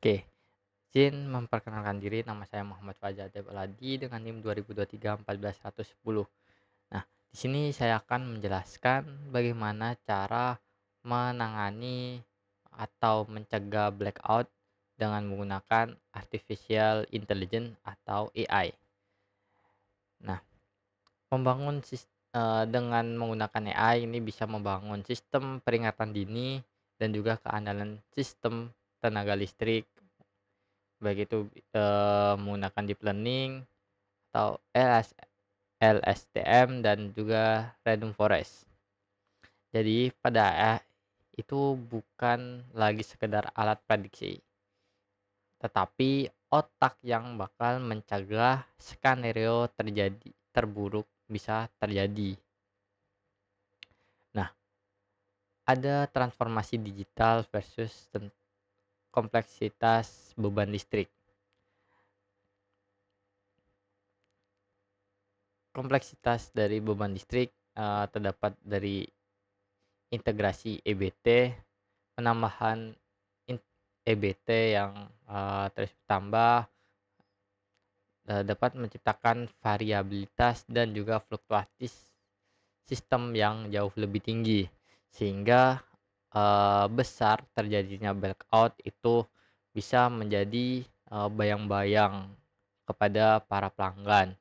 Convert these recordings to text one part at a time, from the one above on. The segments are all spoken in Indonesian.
Oke, izin memperkenalkan diri, nama saya Muhammad Fajar Aladi dengan NIM 2023 14110. Nah, di sini saya akan menjelaskan bagaimana cara menangani atau mencegah blackout dengan menggunakan artificial intelligence atau AI. Nah, dengan menggunakan AI ini bisa membangun sistem peringatan dini dan juga keandalan sistem tenaga listrik, baik itu, menggunakan deep learning atau LSTM dan juga random forest. Jadi pada AI itu bukan lagi sekedar alat prediksi, tetapi otak yang bakal mencegah skenario terburuk bisa terjadi. Nah, ada transformasi digital versus kompleksitas beban listrik. Kompleksitas dari beban listrik, terdapat dari integrasi EBT, penambahan EBT yang, terus bertambah, dapat menciptakan variabilitas dan juga fluktuatif sistem yang jauh lebih tinggi, sehingga, besar terjadinya blackout itu bisa menjadi, bayang-bayang kepada para pelanggan.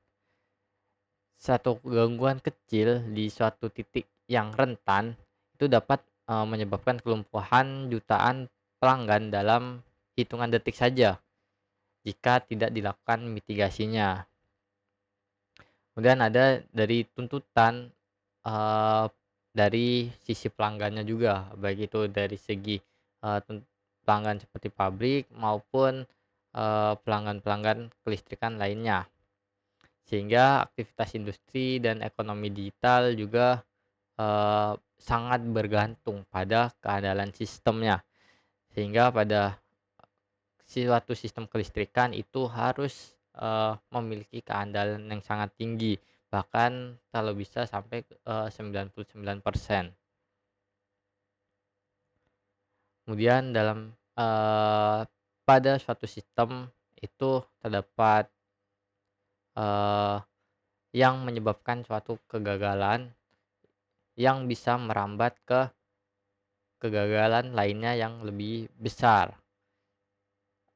Satu gangguan kecil di suatu titik yang rentan itu dapat, menyebabkan kelumpuhan jutaan pelanggan dalam hitungan detik saja jika tidak dilakukan mitigasinya. Kemudian ada dari tuntutan, eee, dari sisi pelanggannya juga, baik itu dari segi, pelanggan seperti pabrik maupun, pelanggan-pelanggan kelistrikan lainnya. Sehingga aktivitas industri dan ekonomi digital juga, sangat bergantung pada keandalan sistemnya. Sehingga pada suatu sistem kelistrikan itu harus, memiliki keandalan yang sangat tinggi, bahkan kalau bisa sampai, 99%. Kemudian pada suatu sistem itu terdapat, eee, yang menyebabkan suatu kegagalan yang bisa merambat ke kegagalan lainnya yang lebih besar.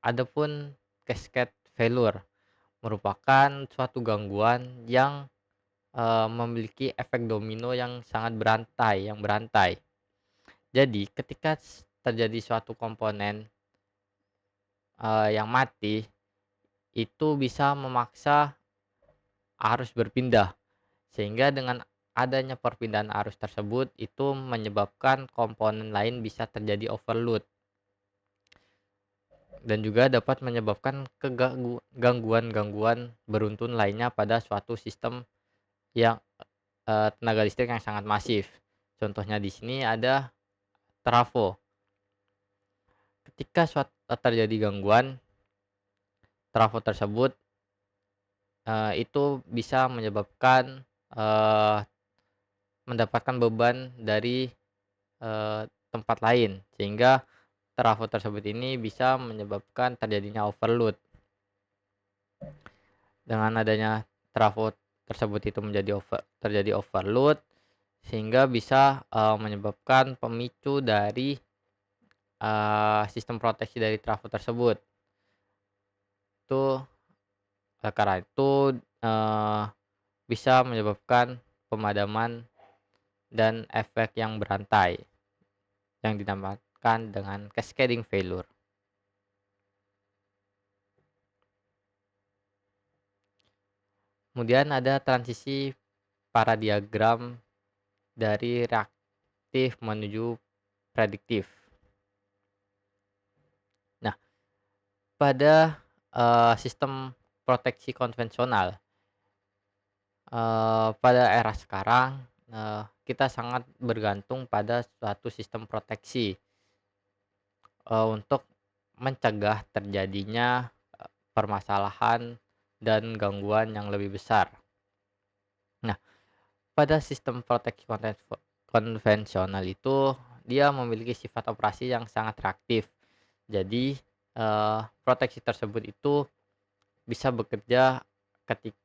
Adapun cascade failure merupakan suatu gangguan yang, memiliki efek domino yang sangat berantai. Jadi ketika terjadi suatu komponen, yang mati, itu bisa memaksa arus berpindah, sehingga dengan adanya perpindahan arus tersebut itu menyebabkan komponen lain bisa terjadi overload dan juga dapat menyebabkan gangguan-gangguan beruntun lainnya pada suatu sistem yang, tenaga listrik yang sangat masif. Contohnya di sini ada trafo. Ketika terjadi gangguan, trafo tersebut, itu bisa menyebabkan, eee, mendapatkan beban dari, tempat lain, sehingga trafo tersebut ini bisa menyebabkan terjadinya overload. Dengan adanya trafo tersebut itu terjadi overload, sehingga bisa, menyebabkan pemicu dari, sistem proteksi dari trafo tersebut. Itu karena itu, eee, bisa menyebabkan pemadaman dan efek yang berantai yang dinamakan dengan cascading failure. Kemudian ada transisi paradiagram dari reaktif menuju prediktif. Nah, pada, sistem proteksi konvensional, pada era sekarang, kita sangat bergantung pada suatu sistem proteksi, untuk mencegah terjadinya, permasalahan dan gangguan yang lebih besar. Nah, pada sistem proteksi konvensional itu dia memiliki sifat operasi yang sangat reaktif. Jadi proteksi tersebut itu bisa bekerja ketik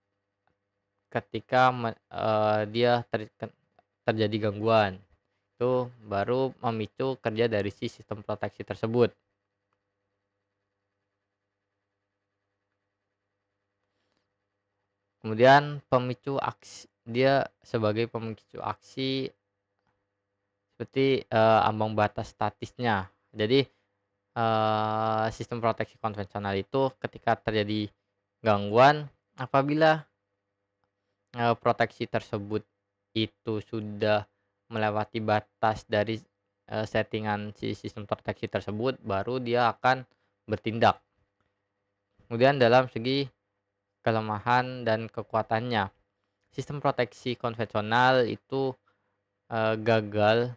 ketika dia terjadi gangguan. Itu baru memicu kerja dari si sistem proteksi tersebut. Kemudian dia sebagai pemicu aksi seperti, ambang batas statisnya. Jadi, sistem proteksi konvensional itu ketika terjadi gangguan, apabila, proteksi tersebut itu sudah melewati batas dari, settingan si sistem proteksi tersebut, baru dia akan bertindak. Kemudian dalam segi kelemahan dan kekuatannya, sistem proteksi konvensional itu, gagal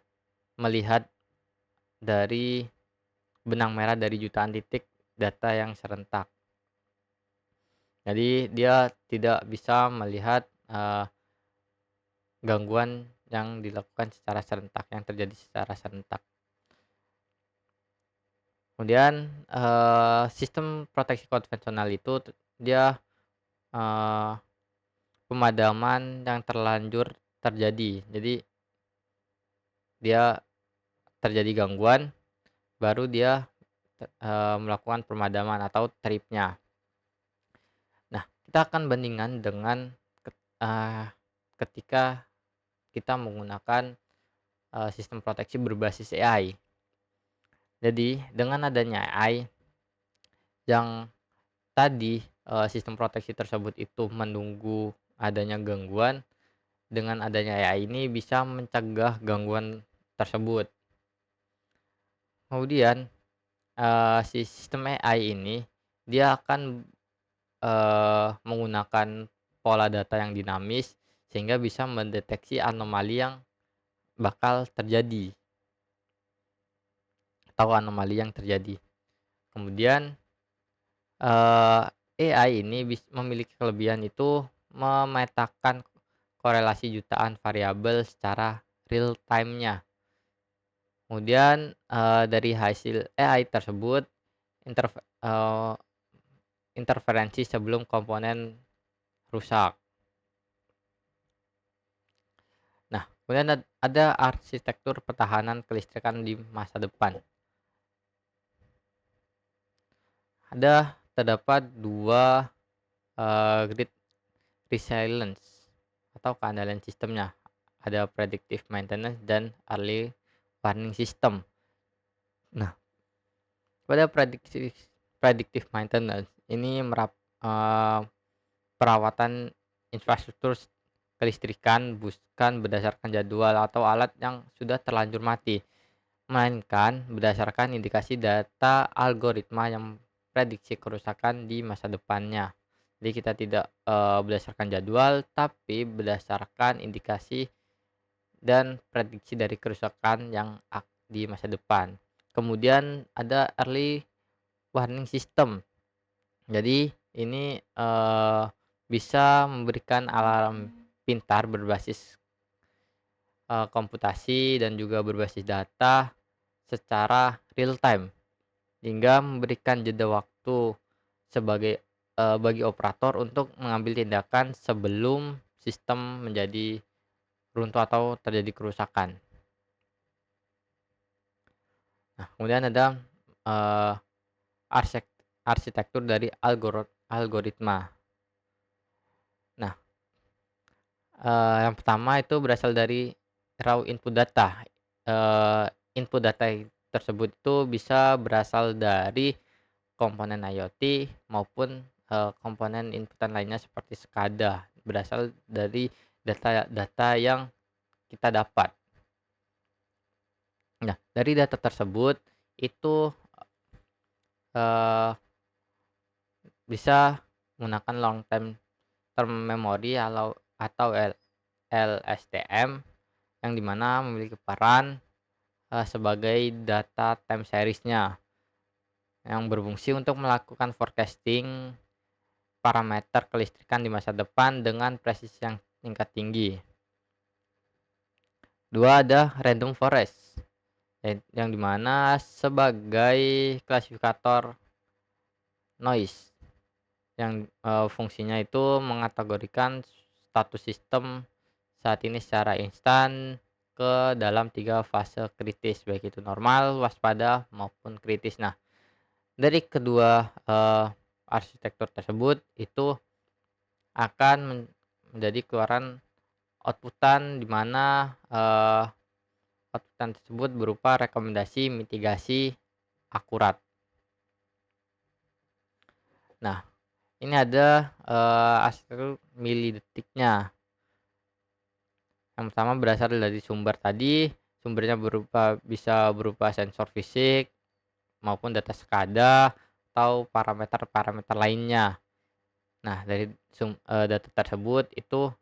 melihat dari benang merah dari jutaan titik data yang serentak. Jadi dia tidak bisa melihat, gangguan yang dilakukan secara serentak, yang terjadi secara serentak. Kemudian, sistem proteksi konvensional itu dia, eee, pemadaman yang terlanjur terjadi. Jadi dia terjadi gangguan, baru dia melakukan pemadaman atau tripnya. Nah, kita akan bandingkan dengan eee, ketika kita menggunakan, sistem proteksi berbasis AI. Jadi dengan adanya AI yang tadi, sistem proteksi tersebut itu menunggu adanya gangguan, dengan adanya AI ini bisa mencegah gangguan tersebut. Kemudian, si sistem AI ini dia akan, menggunakan pola data yang dinamis sehingga bisa mendeteksi anomali yang bakal terjadi atau anomali yang terjadi. Kemudian, AI ini memiliki kelebihan itu memetakan korelasi jutaan variabel secara real time-nya. Kemudian, dari hasil AI tersebut eee, interferensi sebelum komponen rusak. Nah, kemudian ada arsitektur pertahanan kelistrikan di masa depan. Terdapat 2 grid resilience atau keandalan sistemnya. Ada predictive maintenance dan early warning system. Nah, pada predictive maintenance ini eee, perawatan infrastruktur kelistrikan bukan berdasarkan jadwal atau alat yang sudah terlanjur mati, melainkan berdasarkan indikasi data algoritma yang prediksi kerusakan di masa depannya. Jadi kita tidak, berdasarkan jadwal, tapi berdasarkan indikasi dan prediksi dari kerusakan yang di masa depan. Kemudian ada early warning system. Jadi ini, bisa memberikan alarm pintar berbasis, komputasi dan juga berbasis data secara real time, hingga memberikan jeda waktu sebagai bagi operator untuk mengambil tindakan sebelum sistem menjadi runtuh atau terjadi kerusakan. Nah, kemudian ada, eee, arsek arsitektur dari algoritma. Nah, yang pertama itu berasal dari raw input data. Eee, Input data tersebut itu bisa berasal dari komponen IoT maupun, komponen inputan lainnya seperti SCADA, berasal dari data-data yang kita dapat. Nah, dari data tersebut itu, eee, bisa menggunakan long term memory atau LSTM, yang dimana memiliki peran, sebagai data time series-nya, yang berfungsi untuk melakukan forecasting parameter kelistrikan di masa depan dengan presisi yang tingkat tinggi. 2 ada random forest, yang dimana sebagai klasifikator noise yang, fungsinya itu mengategorikan status sistem saat ini secara instan ke dalam 3 fase kritis, baik itu normal, waspada, maupun kritis. Nah, dari kedua, arsitektur tersebut itu akan menjadi keluaran outputan di mana, outputan tersebut berupa rekomendasi mitigasi akurat. Nah, ini ada, arsitektur milidetiknya. Yang pertama berasal dari sumber tadi, sumbernya bisa berupa sensor fisik maupun data SCADA atau parameter-parameter lainnya. Nah, dari data tersebut itu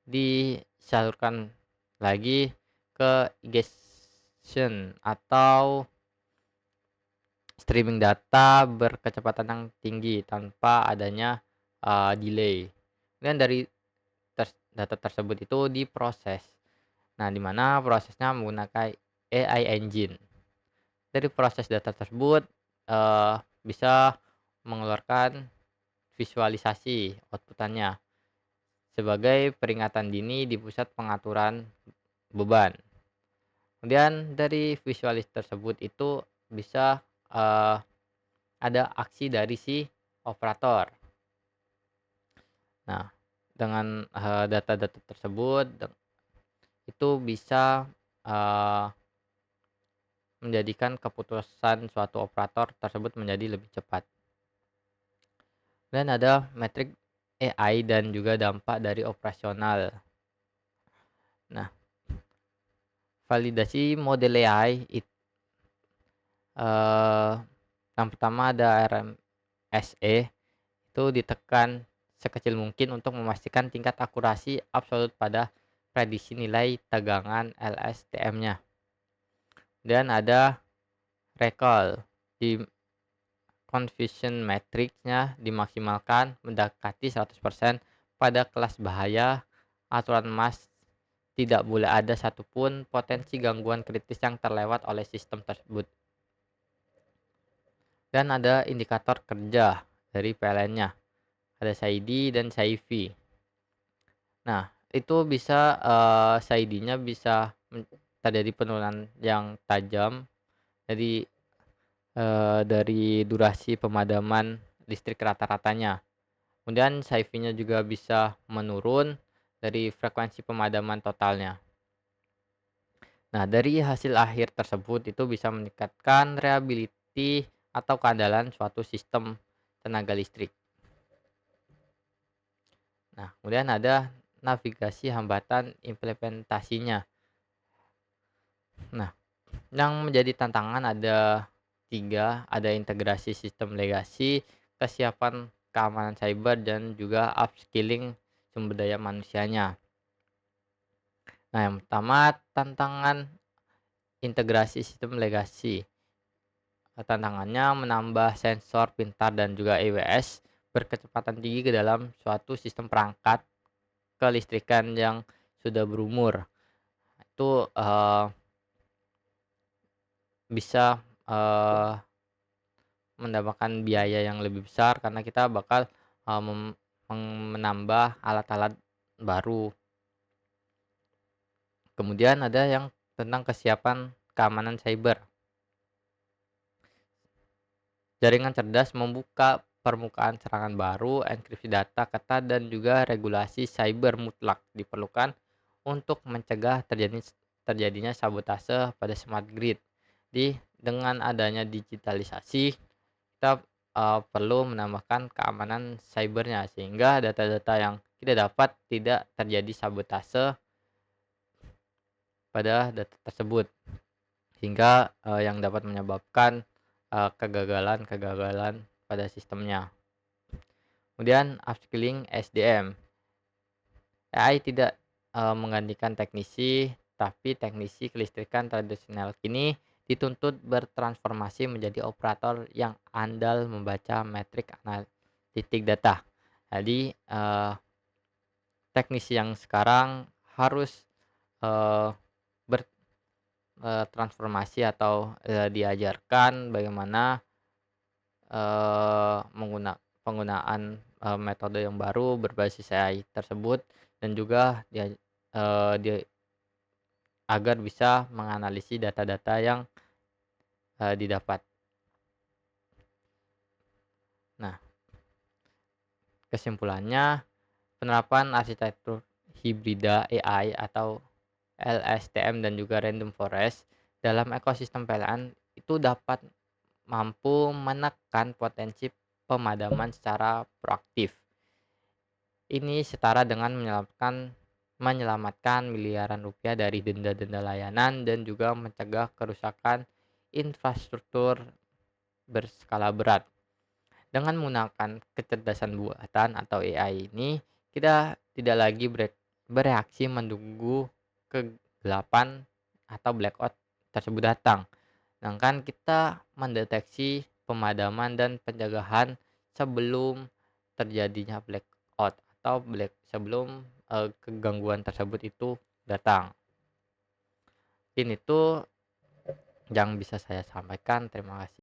disalurkan lagi ke ingestion atau streaming data berkecepatan yang tinggi tanpa adanya, delay. Kemudian dari data tersebut itu diproses. Nah, di mana prosesnya menggunakan AI engine. Dari proses data tersebut, bisa mengeluarkan visualisasi outputannya sebagai peringatan dini di pusat pengaturan beban. Kemudian dari visualis tersebut itu bisa, ada aksi dari si operator. Nah, dengan, data-data tersebut itu bisa, eee, menjadikan keputusan suatu operator tersebut menjadi lebih cepat. Dan ada metrik AI dan juga dampak dari operasional. Nah, validasi model AI eee, yang pertama ada RMSE, itu ditekan sekecil mungkin untuk memastikan tingkat akurasi absolut pada prediksi nilai tegangan LSTM-nya. Dan ada recall, di confusion matrix-nya dimaksimalkan mendekati 100% pada kelas bahaya. Aturan emas, tidak boleh ada satupun potensi gangguan kritis yang terlewat oleh sistem tersebut. Dan ada indikator kerja dari PLN-nya, ada SAIDI dan SAIFI. Nah, itu bisa, SAIDI-nya bisa terjadi penurunan yang tajam dari durasi pemadaman listrik rata-ratanya. Kemudian SAIFI-nya juga bisa menurun dari frekuensi pemadaman totalnya. Nah, dari hasil akhir tersebut itu bisa meningkatkan reliability atau keandalan suatu sistem tenaga listrik. Nah, kemudian ada navigasi hambatan implementasinya. Nah, yang menjadi tantangan ada 3, ada integrasi sistem legasi, kesiapan keamanan cyber, dan juga upskilling sumber daya manusianya. Nah, yang pertama tantangan integrasi sistem legasi. Tantangannya menambah sensor pintar dan juga EWS berkecepatan tinggi ke dalam suatu sistem perangkat kelistrikan yang sudah berumur. Itu, bisa, mendapatkan biaya yang lebih besar karena kita bakal, eee, mem menambah alat-alat baru. Kemudian ada yang tentang kesiapan keamanan cyber. Jaringan cerdas membuka permukaan serangan baru, enkripsi data ketat, dan juga regulasi cyber mutlak diperlukan untuk mencegah terjadinya sabotase pada smart grid. Dengan adanya digitalisasi, kita, perlu menambahkan keamanan cybernya sehingga data-data yang kita dapat tidak terjadi sabotase pada data tersebut, sehingga, yang dapat menyebabkan, kegagalan-kegagalan pada sistemnya. Kemudian upskilling SDM. AI tidak, menggantikan teknisi, tapi teknisi kelistrikan tradisional kini dituntut bertransformasi menjadi operator yang andal membaca metrik analitik data. Jadi, teknisi yang sekarang harus, eee, transformasi atau, diajarkan bagaimana, penggunaan, metode yang baru berbasis AI tersebut dan juga dia, dia agar bisa menganalisis data-data yang, didapat. Nah, kesimpulannya, penerapan arsitektur hibrida AI atau LSTM dan juga random forest dalam ekosistem PLN itu dapat mampu menekan potensi pemadaman secara proaktif. Ini setara dengan menyelamatkan miliaran rupiah dari denda-denda layanan dan juga mencegah kerusakan infrastruktur berskala berat. Dengan menggunakan kecerdasan buatan atau AI ini, kita tidak lagi bereaksi menunggu kegelapan atau blackout tersebut datang. Sedangkan kita mendeteksi pemadaman dan pencegahan sebelum terjadinya blackout atau sebelum, kegangguan tersebut itu datang. Mungkin itu yang bisa saya sampaikan, terima kasih.